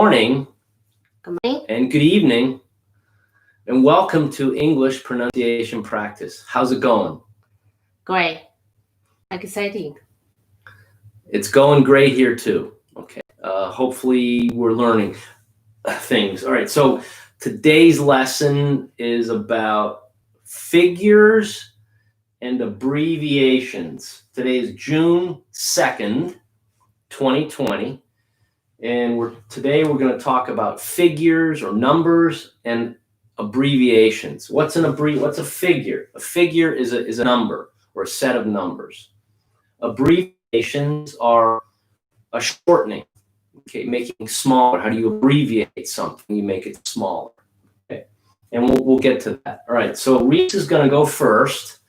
morning. Good morning. And good evening. And welcome to English Pronunciation Practice. How's it going? Great. Exciting. It's going great here too. Okay. Hopefully we're learning things. All right. So today's lesson is about figures and abbreviations. Today is June 2nd, 2020. And today we're going to talk about figures or numbers and abbreviations. What's a figure? A figure is a number or a set of numbers. Abbreviations are a shortening. Okay, making smaller. How do you abbreviate something? You make it smaller. Okay, and we'll get to that. All right. So Reese is going to go first,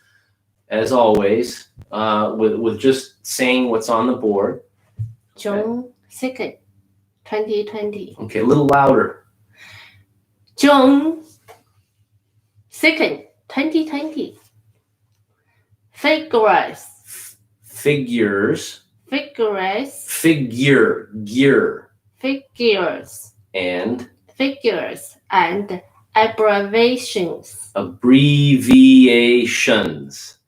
as always, with just saying what's on the board. June 2nd, 2020. Okay, a little louder. June 2nd, 2020. Figures. Figures. Figures. Figure. Figures. And abbreviations. Abbreviations.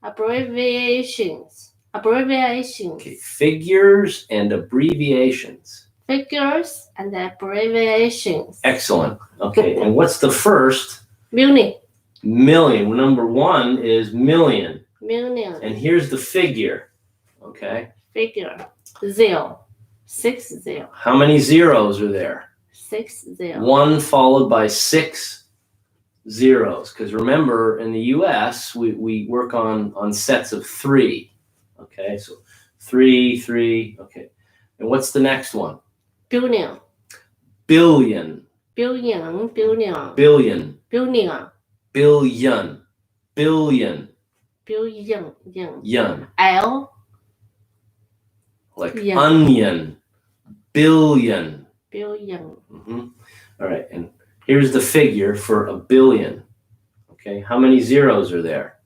Okay, figures and abbreviations. Figures and abbreviations. Excellent. Okay, and what's the first? Million. Million. Number one is million. Million. And here's the figure. Okay. Figure. 0. 60. How many zeros are there? 60. One followed by 6 zeros. Because remember, in the US, we work on sets of 3. Okay, so 3. Okay. And what's the next one? Billion. Billion. Billion. Billion. Billion. Billion. Billion. Billion. Yun. L. Like Yen. onion. Billion. Billion. All right, and here's the figure for a billion. Okay, how many zeros are there?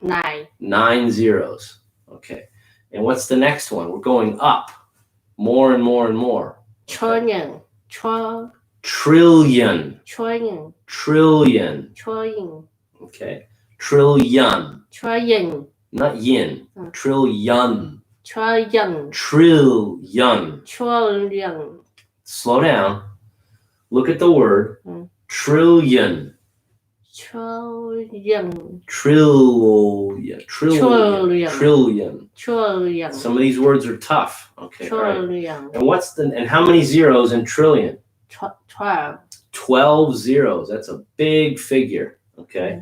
9. 9 zeros. Okay, and what's the next one? We're going up. More and more and more. Trillion. Trillion. Trillion. Trillion. Trillion. Okay, trillion. Trillion. Not yin. Trillion. Trillion. Trillion. Trillion. Slow down. Look at the word. Trillion. Trillion. Trillion. Trillion. Some of these words are tough. Okay. Trillion. Right. And how many zeros in trillion? 12. 12 zeros. That's a big figure. Okay.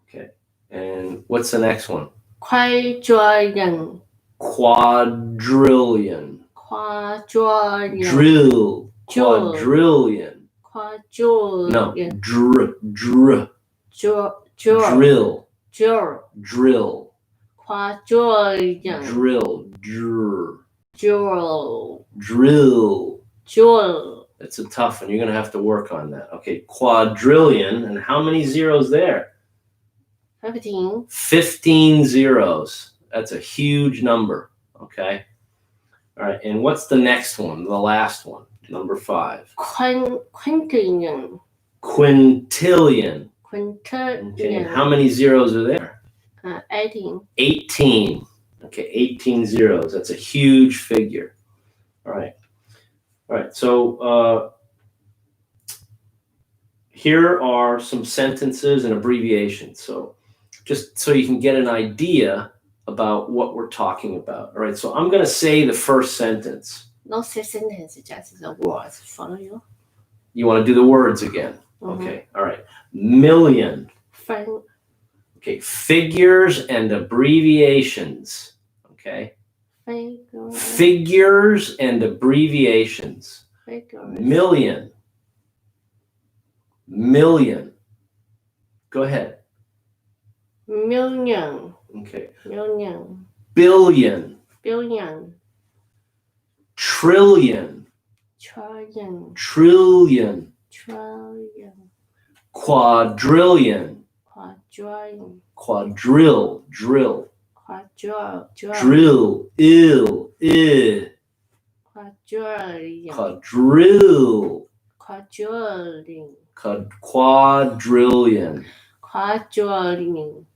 Okay. And what's the next one? Quadrillion. Quadrillion. Quadrillion. Drill. Quadrillion. Quadrillion. No. Drill. Quadrillion. Drill. That's a tough one. You're going to have to work on that. Okay. Quadrillion. And how many zeros there? 15. 15 zeros. That's a huge number. Okay. All right. And what's the next one? The last one. Number 5. Quintillion. Quintillion. Quintillion. Okay. And how many zeros are there? 18. 18. Okay. 18 zeros. That's a huge figure. All right. All right. So here are some sentences and abbreviations. So just so you can get an idea about what we're talking about. All right, so I'm going to say the first sentence. No sentence, just the words. Follow you. You want to do the words again? Okay, all right. Million. Okay, figures and abbreviations. Okay. Figures and abbreviations. Million. Go ahead. Million. Okay. Million. Billion. Trillion. Quadrillion. Drill. quadrillion, quadrillion, quadrillion, quadrillion, quadrillion,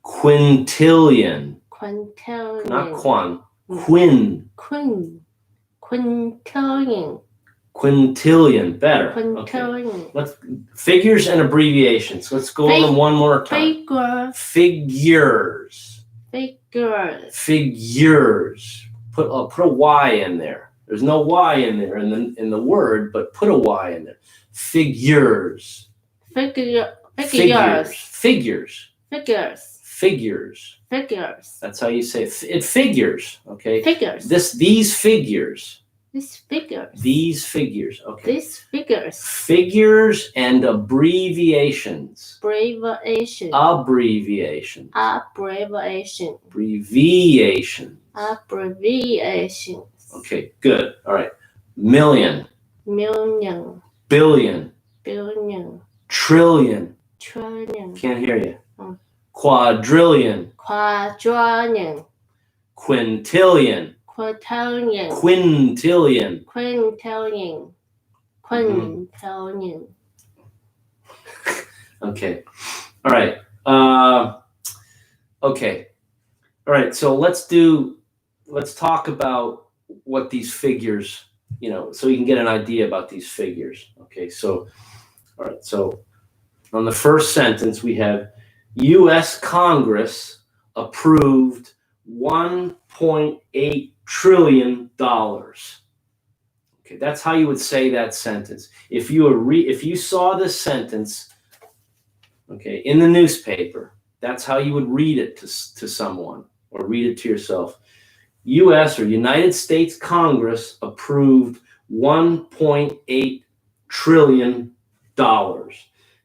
quintillion, not quintillion, quintillion, better. quintillion. Okay. Let's figures and abbreviations. Let's go over them one more time. Figures. Put a Y in there. There's no Y in there in the word, but put a Y in there. Figures. Figures. That's how you say it. It figures. Okay. Figures. These figures. These figures. Okay. These figures. Figures and abbreviations. Abbreviation. Abbreviation. Abbreviation. Abbreviation. Abbreviations. Okay, good. All right. Million. Million. Billion. Billion. Trillion. Trillion. Can't hear you. Quadrillion. Quadrillion. Quintillion. Quintillion. Quintillion. Quintillion. Quintillion. Okay. All right. Okay. All right. So let's talk about what these figures, so you can get an idea about these figures. Okay. So, all right. So on the first sentence, we have U.S. Congress approved $1.8 trillion. Okay, that's how you would say that sentence. If you saw this sentence, okay, in the newspaper, that's how you would read it to someone or read it to yourself. U.S. or United States Congress approved $1.8 trillion.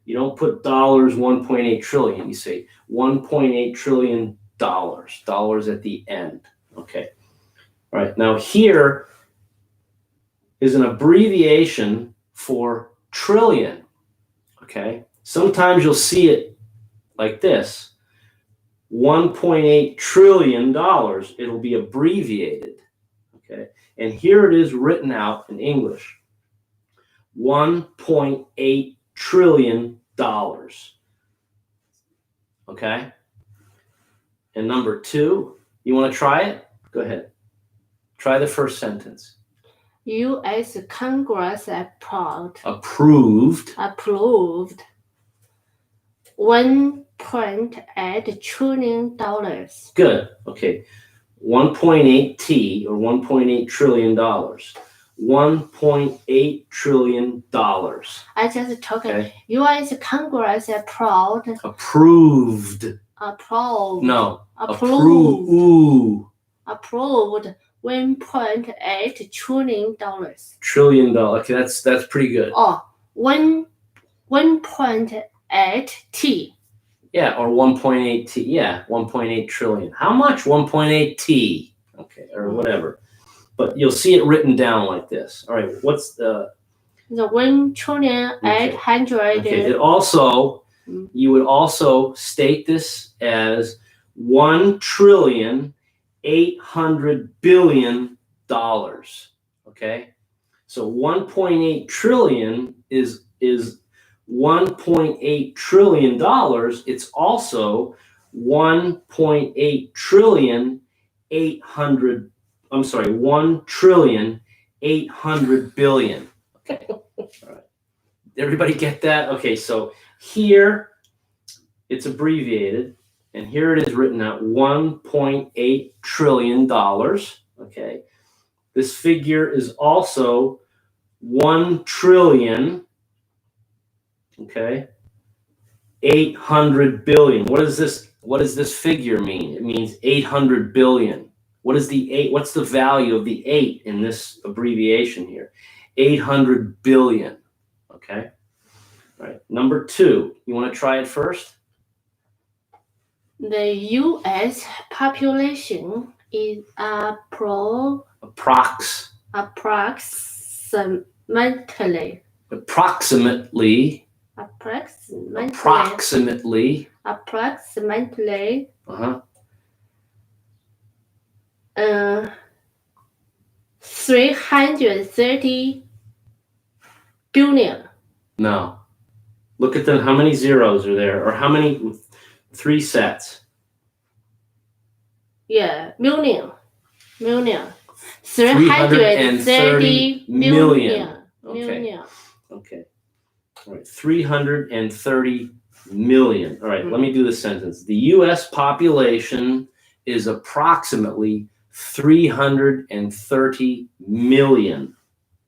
You don't put dollars, 1.8 trillion. You say $1.8 trillion. Dollars at the end. Okay. All right. Now here is an abbreviation for trillion. Okay. Sometimes you'll see it like this. $1.8 trillion. It'll be abbreviated. Okay. And here it is written out in English. $1.8 trillion. Okay. And number 2, you want to try it? Go ahead. Try the first sentence. U.S. Congress approved $1.8 trillion. Good. Okay. 1.8 T or $1.8 trillion. $1.8 trillion. I just talking. Okay. U.S. Congress approved. No. Approved $1.8 trillion. Trillion. Okay, that's pretty good. Oh, 1.8 T. Yeah, or 1.8 T. Yeah, 1.8 trillion. How much? 1.8 T. Okay, or whatever. But you'll see it written down like this. All right, what's the 1,800,000,000. Okay. You would also state this as $1,800,000,000,000. Okay, so 1.8 trillion is $1.8 trillion. It's also 1.8 trillion 800. I'm sorry, 1,800,000,000,000. Okay. All right. Everybody get that? Okay, so here it's abbreviated, and here it is written out $1.8 trillion. Okay. This figure is also 1 trillion. Okay. 800 billion. What does this figure mean? It means 800 billion. What's the value of the 8 in this abbreviation here? 800 billion. Okay. All right. Number 2. You want to try it first? The U.S. population is approximately. 330 billion. No. Look at them. How many zeros are there? Or how many? 3 sets. Yeah, million. 330 million. Million. Okay. All right. 330 million. All right. Let me do the sentence. The U.S. population is approximately 330 million.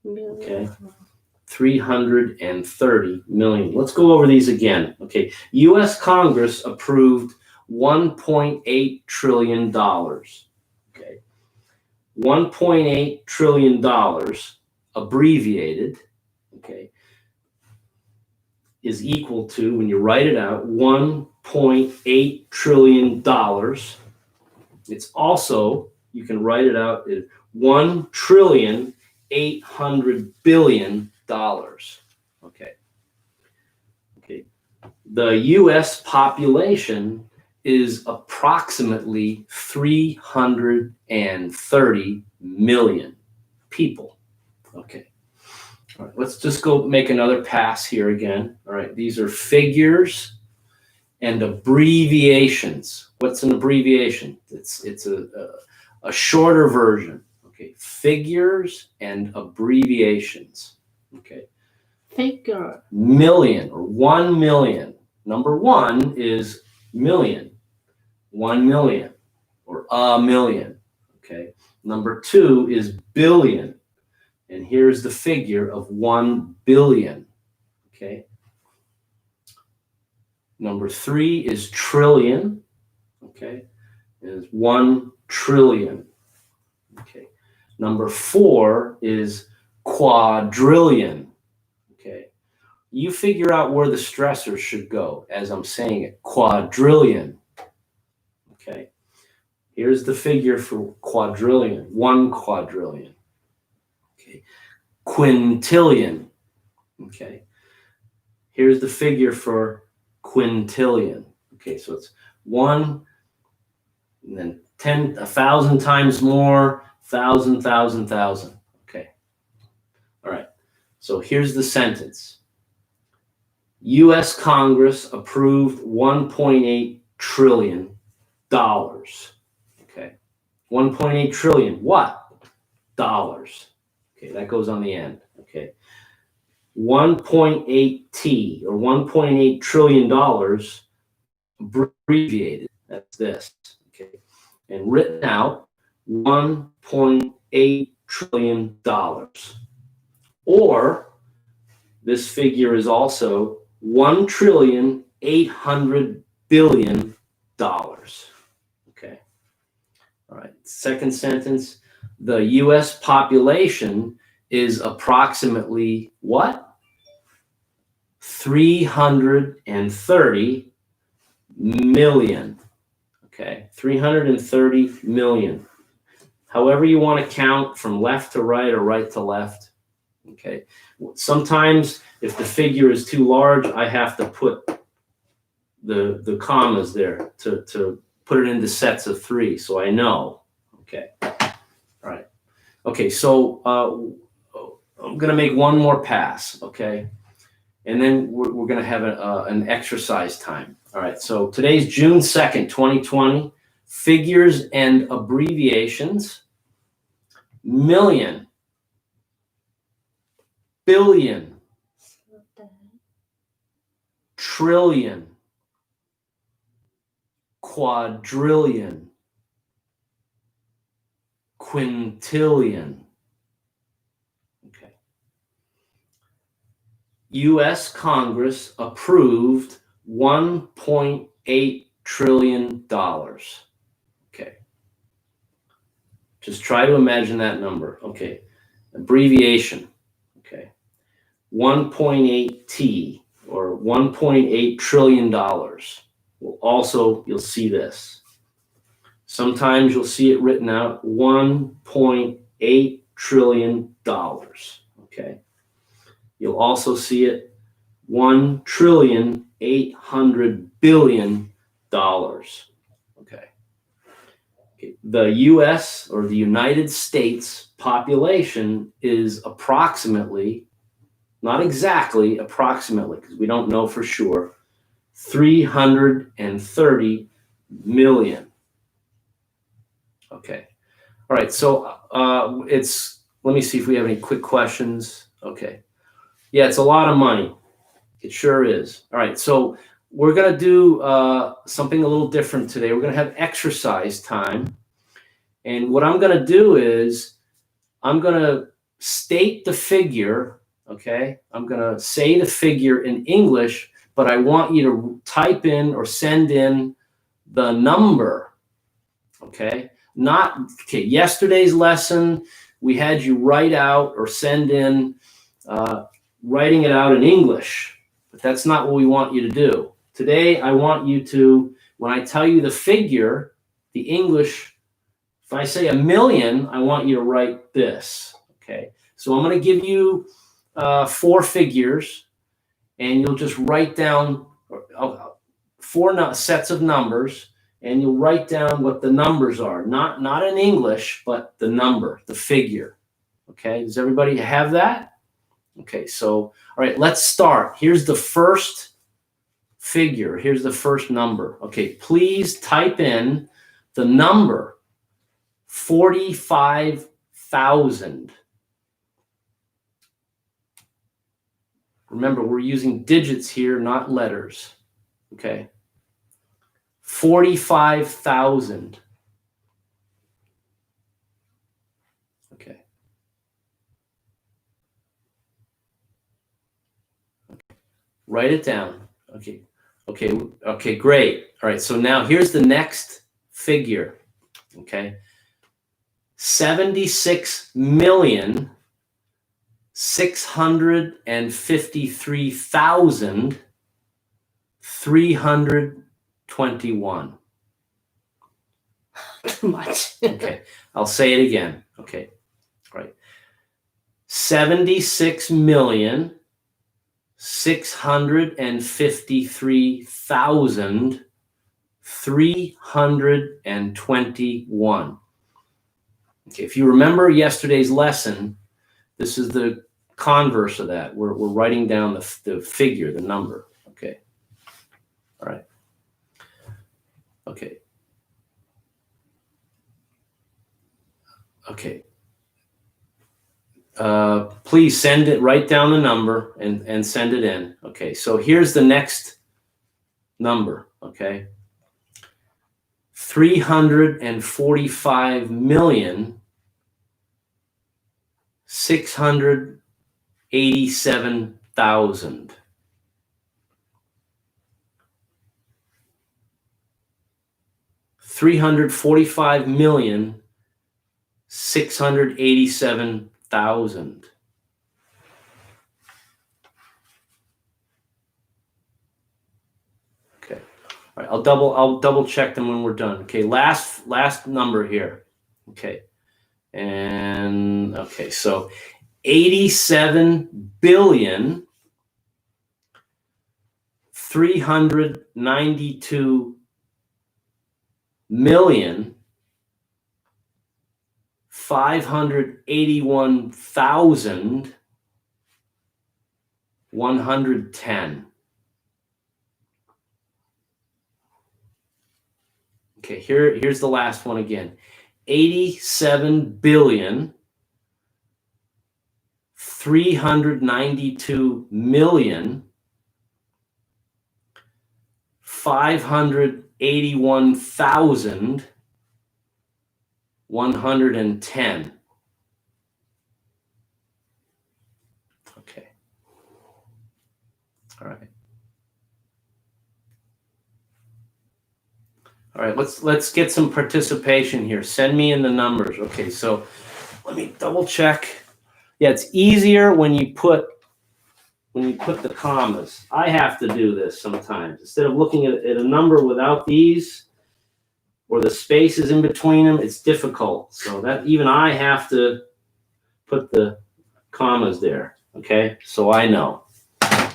Okay. 330 million. Let's go over these again. Okay. U.S. Congress approved $1.8 trillion. Okay. $1.8 trillion abbreviated, okay, is equal to, when you write it out, $1.8 trillion. It's also, you can write it out as $1.8 trillion. Okay. Okay. The U.S. population is approximately 330 million people. Okay. All right. Let's just go make another pass here again. All right. These are figures and abbreviations. What's an abbreviation? It's a shorter version. Okay. Figures and abbreviations. Okay. Figure. Million or 1 million. Number 1 is million. 1 million or a million. Okay. Number 2 is billion. And here's the figure of 1 billion. Okay. Number 3 is trillion. Okay. Is 1 trillion. Okay. Number 4 is quadrillion. Okay. You figure out where the stressors should go as I'm saying it. Quadrillion. Okay. Here's the figure for quadrillion. 1 quadrillion. Okay. Quintillion. Okay. Here's the figure for quintillion. Okay, so it's 1 and then 1,000 times more, 1,000. Okay. All right. So here's the sentence. U.S. Congress approved $1.8 trillion. Okay. 1.8 trillion. What? Dollars. Okay, that goes on the end. Okay. 1.8 T or $1.8 trillion abbreviated. That's this. Okay. And written out $1.8 trillion. Or this figure is also $1.8 trillion. Okay. All right. Second sentence. The U.S. population is approximately what? 330 million. Okay. 330 million. However you want to count from left to right or right to left. Okay. Sometimes if the figure is too large, I have to put the commas there to put it into sets of 3 so I know. Okay. All right. Okay, so I'm going to make one more pass, okay? And then we're going to have an exercise time. All right, so today's June 2nd, 2020. Figures and abbreviations. Million. Billion. Trillion. Quadrillion. Quintillion. Okay. U.S. Congress approved $1.8 trillion. Okay. Just try to imagine that number. Okay. Abbreviation. Okay. 1.8 T or $1.8 trillion. Well, also, you'll see this. Sometimes you'll see it written out $1.8 trillion. Okay. You'll also see it $1.8 trillion. Okay. The US or the United States population is approximately, not exactly, approximately, because we don't know for sure, 330 million. Okay. All right. So let me see if we have any quick questions. Okay. Yeah, it's a lot of money. It sure is. All right. So we're going to do something a little different today. We're going to have exercise time. And what I'm going to do is I'm going to state the figure. Okay. I'm going to say the figure in English, but I want you to type in or send in the number. Okay. Okay. Yesterday's lesson, we had you write out or send in writing it out in English, but that's not what we want you to do. Today, I want you to, when I tell you the figure, the English, if I say 1,000,000, I want you to write this. Okay. So I'm going to give you 4 figures, and you'll just write down 4 sets of numbers, and you'll write down what the numbers are. Not in English, but the number, the figure. Okay. Does everybody have that? Okay. So, all right, let's start. Here's the first figure. Here's the first number. Okay. Please type in the number 45,000. Remember, we're using digits here, not letters. Okay. 45,000. Okay. Write it down. Okay. Okay. Okay, great. All right. So now here's the next figure. Okay. 76,653,321. Too much. Okay. I'll say it again. Okay. All right. 76,653,321. Okay, if you remember yesterday's lesson, this is the converse of that. We're writing down the figure, the number. Okay. All right. Okay. Okay. Please send it, write down the number and send it in. Okay. So here's the next number. Okay. 345,687,000. $345,687,000. Okay. All right. I'll double check them when we're done. Okay. Last number here. Okay. And okay. So 87,392,581,110. Okay, here's the last one again. 87,392,581,110. Okay. All right. All right, let's get some participation here. Send me in the numbers. Okay, so let me double check. Yeah, it's easier when you put the commas. I have to do this sometimes. Instead of looking at a number without these or the spaces in between them, it's difficult. So that even I have to put the commas there. Okay, so I know.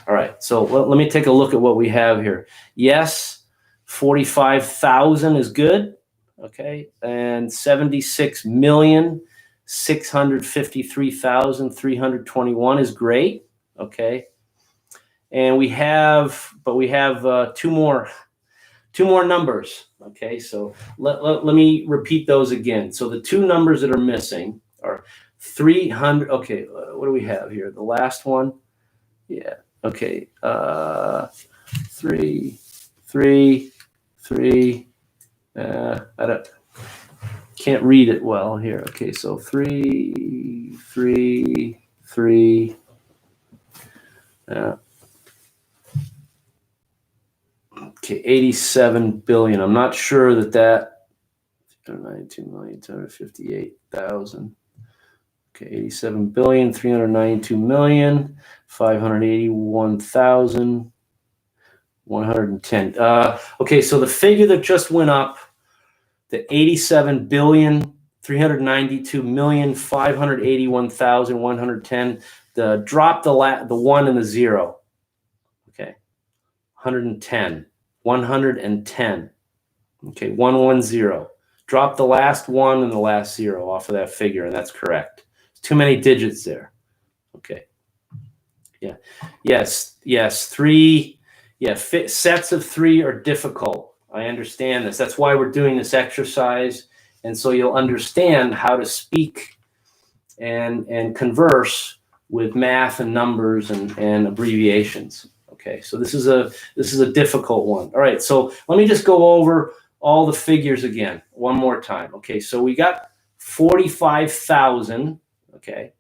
All right, so let me take a look at what we have here. Yes, 45,000 is good. okay, and 76,653,321 is great, okay. And we have two more numbers, okay. So let me repeat those again. So the two numbers that are missing are 300. Okay, what do we have here? The last one, yeah. Okay, 3. I can't read it well here. Okay, so 3. Okay, 87 billion. I'm not sure that 92,258,000. Okay, 87 billion, 392 million, 581,110. Okay, so the figure that just went up, the 87 billion, 392,581,110. Drop the 1 and the 0. Okay, 110. 110. Okay, 110. Drop the last 1 and the last 0 off of that figure, and that's correct. Too many digits there. Okay. Yeah. Yes. 3. Yeah. Sets of 3 are difficult. I understand this. That's why we're doing this exercise. And so you'll understand how to speak and converse with math and numbers and abbreviations. Okay. So this is a difficult one. All right. So let me just go over all the figures again one more time. Okay. So we got 45,000. Okay,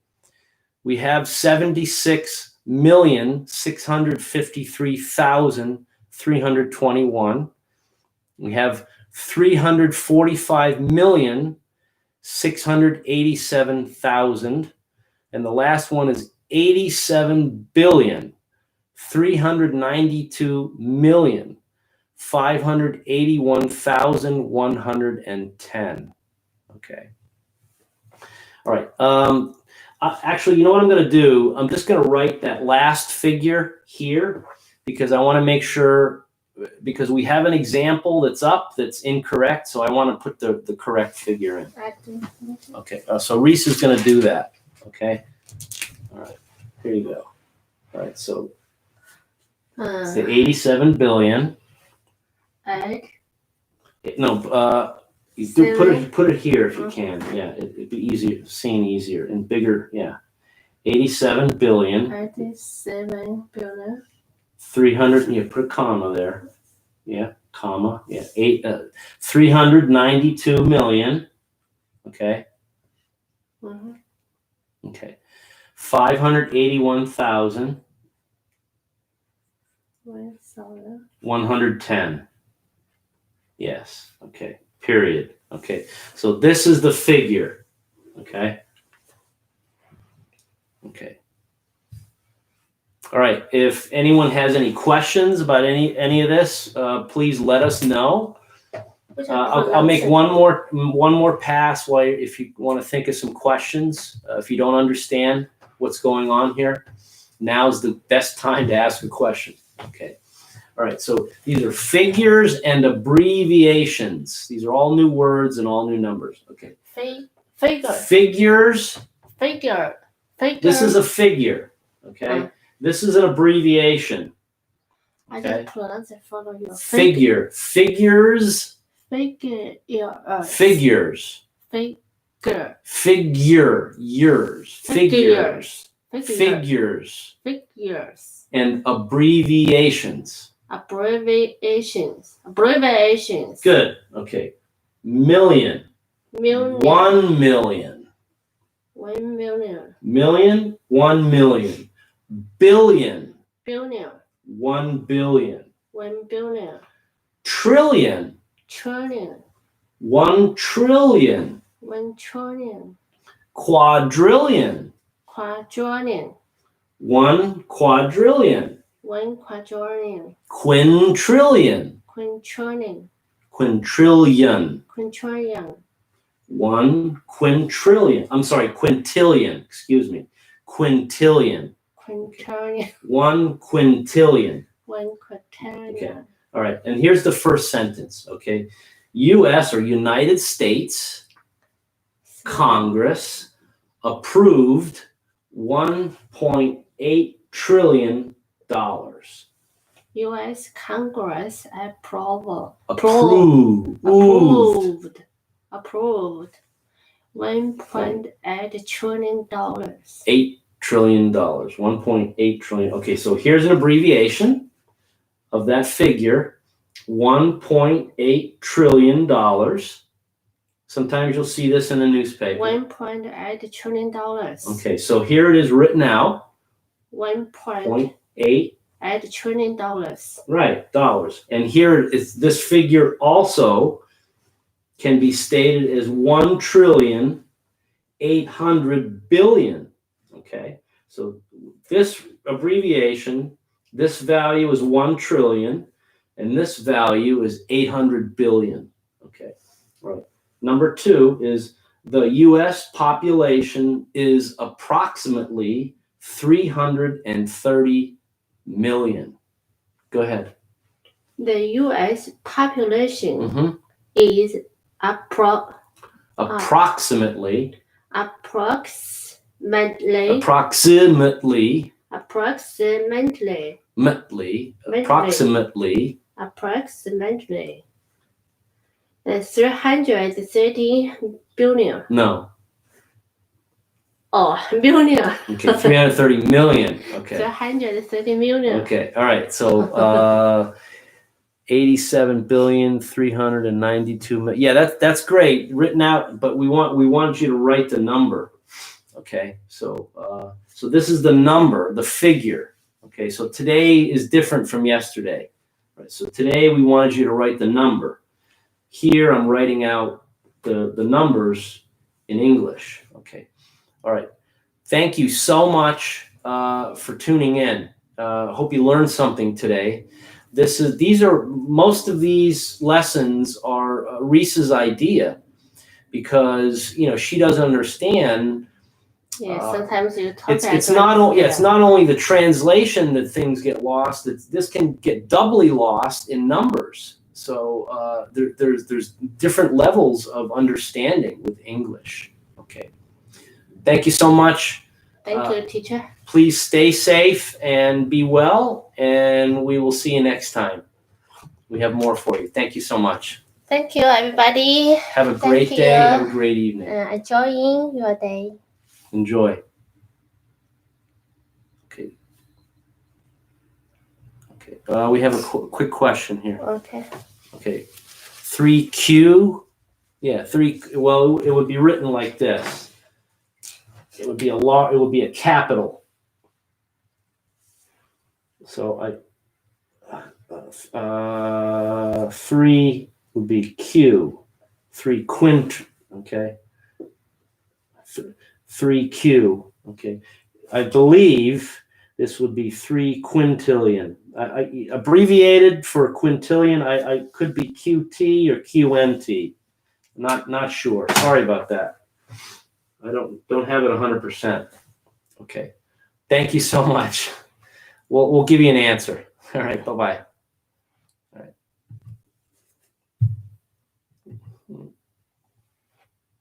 we have 76,653,321. We have 345,687,000, and the last one is 87,392,581,110. Okay. All right. Actually, you know what I'm going to do? I'm just going to write that last figure here because I want to make sure, because we have an example that's up that's incorrect. So I want to put the correct figure in. Okay. So Reese is going to do that. Okay. All right. Here you go. All right. So it's the 87 billion. No. You do put it here if you can. Yeah, it'd be easier, seen easier and bigger. Yeah, 87 billion. 87 billion. 300. Yeah, put a comma there. Yeah, comma. Yeah, 392 million. Okay. Mm-hmm. Okay. 581,000. 110. Yes. Okay. Period. Okay. So this is the figure. Okay. Okay. All right. If anyone has any questions about any of this, please let us know. I'll make one more pass while if you want to think of some questions. If you don't understand what's going on here, now's the best time to ask a question. Okay. All right, so these are figures and abbreviations. These are all new words and all new numbers. Okay. Figures. Figure. This is a figure. Okay. This is an abbreviation. I just pronounce it for you. Figure. Figures. Figure. Figures. Figure. Figure. Yours. Figures. Figures. Figures. And abbreviations. Abbreviations. Good. Okay. Million. 1 million. 1 million. Million. 1 million. Billion. Billion. 1 billion. 1 billion. Trillion. Trillion. 1 trillion. 1 trillion. Quadrillion. Quadrillion. 1 quadrillion. 1 quadrillion. Quintillion. Quintillion. Quintillion. Quintillion. 1 quintillion. I'm sorry, quintillion. Excuse me. Quintillion. Quintillion. 1 quintillion. 1 quintillion. Okay. All right. And here's the first sentence. Okay. U.S. or United States Congress approved $1.8 trillion. U.S. Congress approved $1.8 trillion. $8 trillion, 1.8 trillion. Okay, so here's an abbreviation of that figure, $1.8 trillion. Sometimes you'll see this in the newspaper. $1.8 trillion. Okay, so here it is written out. $1.8 $1.8 trillion. Right, dollars. And here is this figure also can be stated as 1,800 billion. Okay, so this abbreviation, this value is 1 trillion, and this value is 800 billion. Okay, all right. Number 2 is the U.S. population is approximately 330 million. Go ahead. The U.S. population Mm-hmm. is Approximately. approximately Approximately. 330 billion. No. Oh, billion. Okay, 330 million. Okay. 330 million. Okay, all right. So 87,392 million. Yeah, that's great written out, but we want you to write the number. Okay, so so this is the number, the figure. Okay, so today is different from yesterday. Right, so today we wanted you to write the number. Here I'm writing out the numbers in English. Okay, all right. Thank you so much for tuning in. Hope you learned something today. Most of these lessons are Reese's idea because she doesn't understand. Yeah, sometimes you talk. It's not only the translation that things get lost. This can get doubly lost in numbers. So there's different levels of understanding with English. Okay. Thank you so much. Thank you, teacher. Please stay safe and be well, and we will see you next time. We have more for you. Thank you so much. Thank you, everybody. Have a great day. Have a great evening. Enjoying your day. Enjoy. Okay. Okay. We have a quick question here. Okay. Okay. 3Q. Yeah, 3. Well, it would be written like this. It would be it would be a capital. So 3 would be Q. 3 quint. Okay. 3Q. Okay. I believe this would be 3 quintillion. I abbreviated for quintillion. I could be QT or QNT. Not sure. Sorry about that. I don't have it 100%. Okay. Thank you so much. We'll give you an answer. All right. Bye-bye.